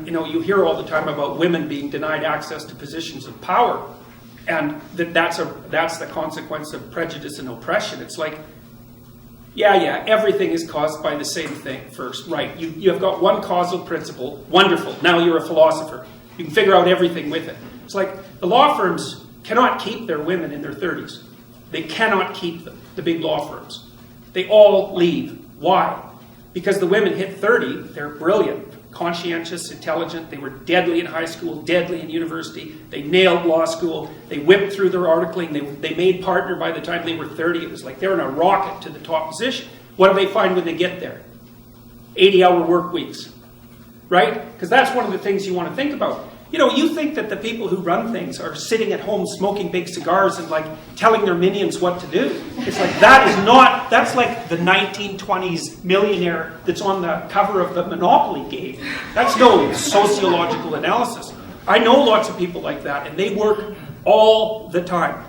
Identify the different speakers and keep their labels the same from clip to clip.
Speaker 1: You know, you hear all the time about women being denied access to positions of power, and that's the consequence of prejudice and oppression. It's like, yeah, everything is caused by the same thing first, right? You have got one causal principle, wonderful, now you're a philosopher. You can figure out everything with it. It's like the law firms cannot keep their women in their 30s. They cannot keep them, the big law firms. They all leave. Why? Because the women hit 30, they're brilliant, conscientious, intelligent, they were deadly in high school, deadly in university, they nailed law school, they whipped through their articling, they made partner by the time they were 30. It was like they're in a rocket to the top position. What do they find when they get there? 80-hour work weeks, right? Because that's one of the things you want to think about. You know, you think that the people who run things are sitting at home smoking big cigars and like telling their minions what to do. It's like, that's like the 1920s millionaire that's on the cover of the Monopoly game. That's no sociological analysis. I know lots of people like that, and they work all the time,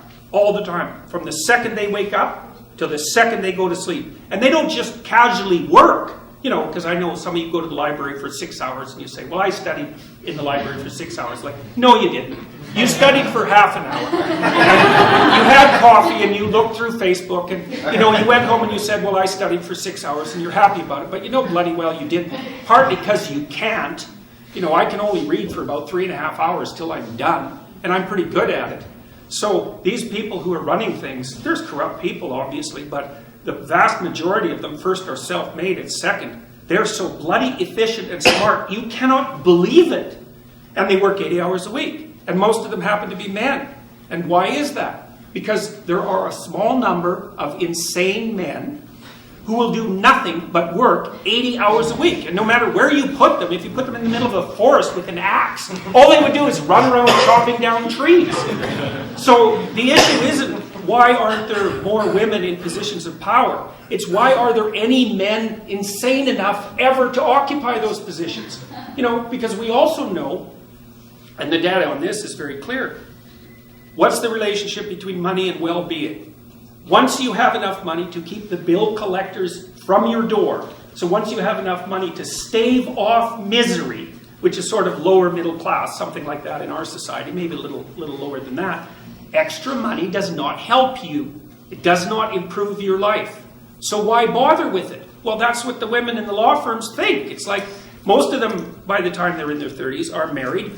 Speaker 1: from the second they wake up to the second they go to sleep. And they don't just casually work. You know, because I know some of you go to the library for 6 hours and you say, well, I studied in the library for 6 hours. Like, no, you didn't. You studied for half an hour. You had coffee and you looked through Facebook and, you know, you went home and you said, well, I studied for 6 hours, and you're happy about it. But you know bloody well you didn't. Partly because you can't. You know, I can only read for about 3.5 hours till I'm done. And I'm pretty good at it. So these people who are running things, there's corrupt people, obviously, but the vast majority of them, first, are self-made, and second, they're so bloody efficient and smart, you cannot believe it. And they work 80 hours a week. And most of them happen to be men. And why is that? Because there are a small number of insane men who will do nothing but work 80 hours a week. And no matter where you put them, if you put them in the middle of a forest with an axe, all they would do is run around chopping down trees. So the issue isn't, why aren't there more women in positions of power? It's, why are there any men insane enough ever to occupy those positions? You know, because we also know, and the data on this is very clear, what's the relationship between money and well-being? Once you have enough money to keep the bill collectors from your door, so once you have enough money to stave off misery, which is sort of lower middle class, something like that in our society, maybe a little lower than that, extra money does not help you. It does not improve your life. So why bother with it? Well, that's what the women in the law firms think. It's like most of them, by the time they're in their 30s, are married.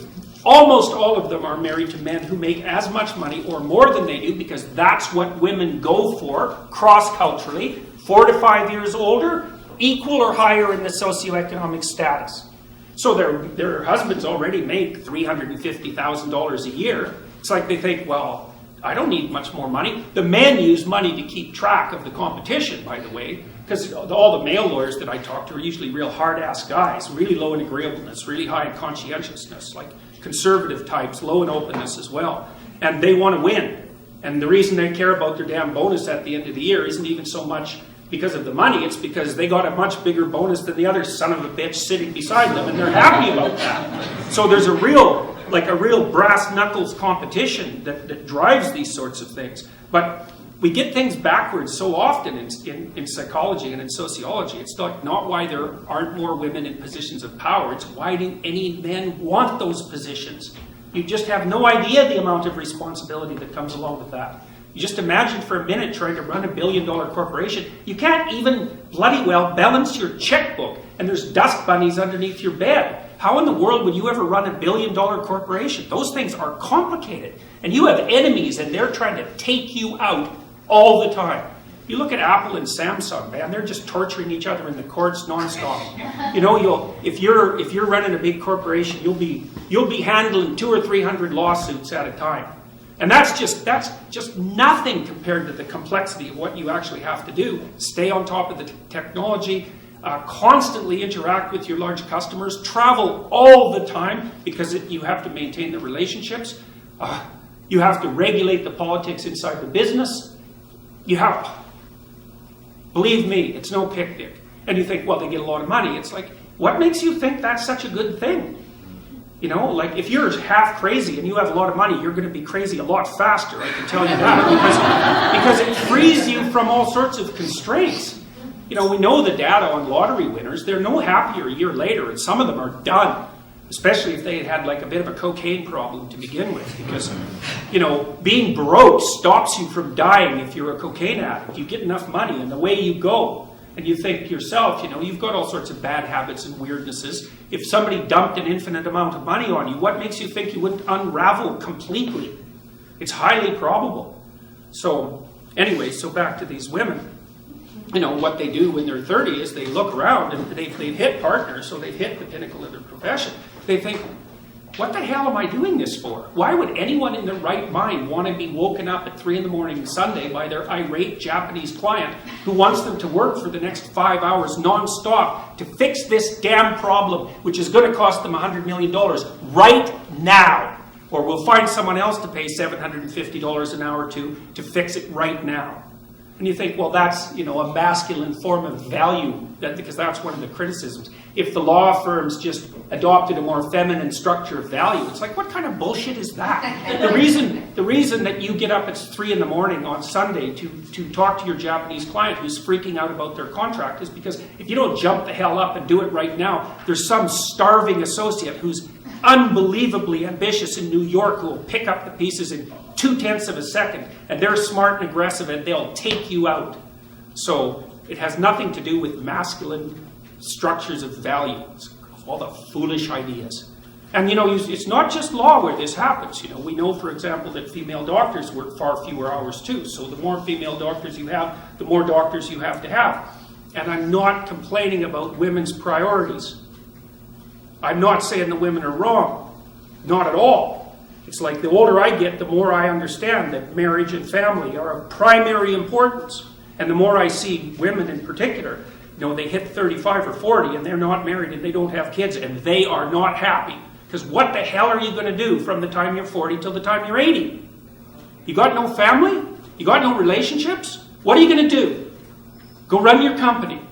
Speaker 1: Almost all of them are married to men who make as much money or more than they do, because that's what women go for, cross-culturally. 4 to 5 years older, equal or higher in the socioeconomic status. So their husbands already make $350,000 a year. It's like they think, well, I don't need much more money. The men use money to keep track of the competition, by the way, because all the male lawyers that I talk to are usually real hard-ass guys, really low in agreeableness, really high in conscientiousness, like conservative types, low in openness as well. And they want to win. And the reason they care about their damn bonus at the end of the year isn't even so much because of the money, it's because they got a much bigger bonus than the other son of a bitch sitting beside them, and they're happy about that. So there's a real brass knuckles competition that drives these sorts of things. But we get things backwards so often in psychology and in sociology. It's like not why there aren't more women in positions of power. It's why do any men want those positions? You just have no idea the amount of responsibility that comes along with that. You just imagine for a minute trying to run $1 billion corporation. You can't even bloody well balance your checkbook, and there's dust bunnies underneath your bed. How in the world would you ever run $1 billion corporation? Those things are complicated. And you have enemies, and they're trying to take you out all the time. You look at Apple and Samsung, man, they're just torturing each other in the courts nonstop. You know, if you're running a big corporation, you'll be handling 200 or 300 lawsuits at a time. And that's just nothing compared to the complexity of what you actually have to do. Stay on top of the technology, constantly interact with your large customers, travel all the time because you have to maintain the relationships. You have to regulate the politics inside the business. Believe me, it's no picnic. And you think, well, they get a lot of money. It's like, what makes you think that's such a good thing? You know, like if you're half crazy and you have a lot of money, you're going to be crazy a lot faster, I can tell you that. Because it frees you from all sorts of constraints. You know, we know the data on lottery winners. They're no happier a year later, and some of them are done. especially if they had like a bit of a cocaine problem to begin with, because, you know, being broke stops you from dying if you're a cocaine addict. You get enough money and away you go. And you think to yourself, you know, you've got all sorts of bad habits and weirdnesses. If somebody dumped an infinite amount of money on you, what makes you think you wouldn't unravel completely? It's highly probable. So, anyway, so back to these women. You know, what they do when they're 30 is they look around and they've hit partners, so they've hit the pinnacle of their profession. They think, what the hell am I doing this for? Why would anyone in their right mind want to be woken up at 3 in the morning Sunday by their irate Japanese client who wants them to work for the next 5 hours non-stop to fix this damn problem, which is going to cost them $100 million right now? Or we'll find someone else to pay $750 an hour to fix it right now. And you think, well, that's, you know, a masculine form of value, because that's one of the criticisms. If the law firms just adopted a more feminine structure of value, it's like, what kind of bullshit is that? The reason that you get up at 3 in the morning on Sunday to talk to your Japanese client who's freaking out about their contract is because if you don't jump the hell up and do it right now, there's some starving associate who's unbelievably ambitious in New York who will pick up the pieces in 0.2 of a second, and they're smart and aggressive and they'll take you out. So it has nothing to do with masculine structures of value. It's all the foolish ideas. And you know, it's not just law where this happens. You know, we know, for example, that female doctors work far fewer hours too. So the more female doctors you have, the more doctors you have to have. And I'm not complaining about women's priorities. I'm not saying the women are wrong. Not at all. It's like the older I get, the more I understand that marriage and family are of primary importance. And the more I see women in particular, you know, they hit 35 or 40 and they're not married and they don't have kids and they are not happy. Because what the hell are you going to do from the time you're 40 till the time you're 80? You got no family? You got no relationships? What are you going to do? Go run your company.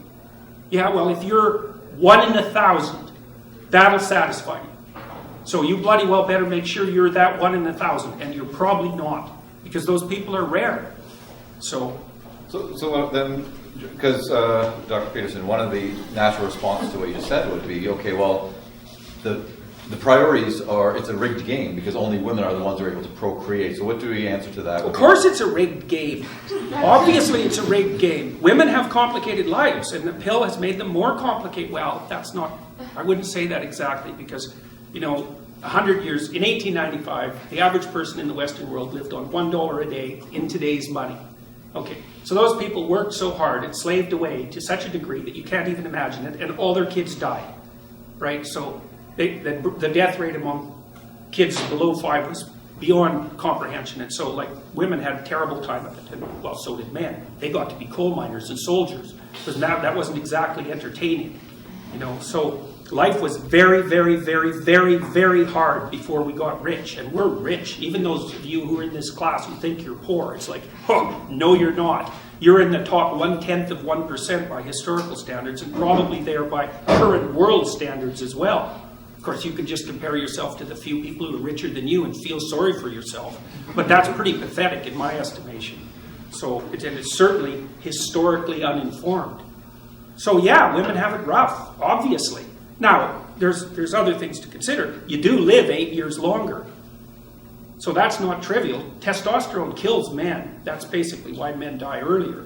Speaker 1: Yeah, well, if you're 1 in 1,000, that'll satisfy you. So you bloody well better make sure you're that 1 in 1,000, and you're probably not, because those people are rare. So then, because Dr. Peterson, one of the natural responses to what you just said would be, okay, well, the priorities are, it's a rigged game because only women are the ones who are able to procreate. So what do we answer to that? Of course it's a rigged game. Obviously it's a rigged game. Women have complicated lives, and the pill has made them more complicated. Well, that's not, I wouldn't say that exactly because, you know, 100 years, in 1895, the average person in the Western world lived on $1 a day in today's money. Okay, so those people worked so hard and slaved away to such a degree that you can't even imagine it, and all their kids died, right? So the death rate among kids below 5 was beyond comprehension, and so like women had a terrible time of it, and well, so did men. They got to be coal miners and soldiers, because that wasn't exactly entertaining, you know. So life was very, very, very, very, very hard before we got rich, and we're rich. Even those of you who are in this class who think you're poor, it's like, oh, no, you're not. You're in the top 1/10 of 1% by historical standards, and probably there by current world standards as well. Of course, you can just compare yourself to the few people who are richer than you and feel sorry for yourself. But that's pretty pathetic in my estimation. So it's certainly historically uninformed. So yeah, women have it rough, obviously. Now, there's other things to consider. You do live 8 years longer. So that's not trivial. Testosterone kills men. That's basically why men die earlier.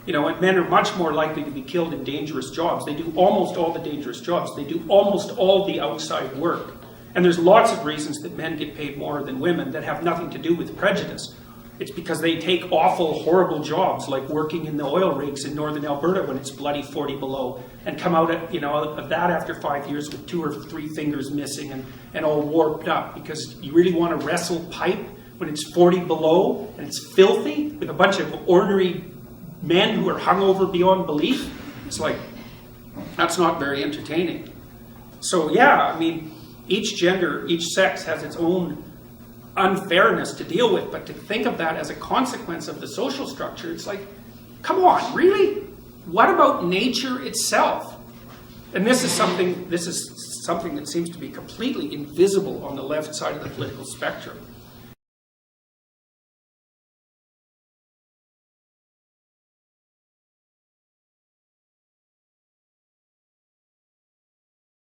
Speaker 1: You know, and men are much more likely to be killed in dangerous jobs. They do almost all the dangerous jobs. They do almost all the outside work. And there's lots of reasons that men get paid more than women that have nothing to do with prejudice. It's because they take awful, horrible jobs, like working in the oil rigs in northern Alberta when it's bloody 40 below, and come out of that after 5 years with 2 or 3 fingers missing and all warped up. Because you really want to wrestle pipe when it's 40 below and it's filthy with a bunch of ordinary men who are hungover beyond belief? It's like, that's not very entertaining. So yeah, I mean, each gender, each sex has its own unfairness to deal with, but to think of that as a consequence of the social structure, it's like, come on, really? What about nature itself? And this is something that seems to be completely invisible on the left side of the political spectrum.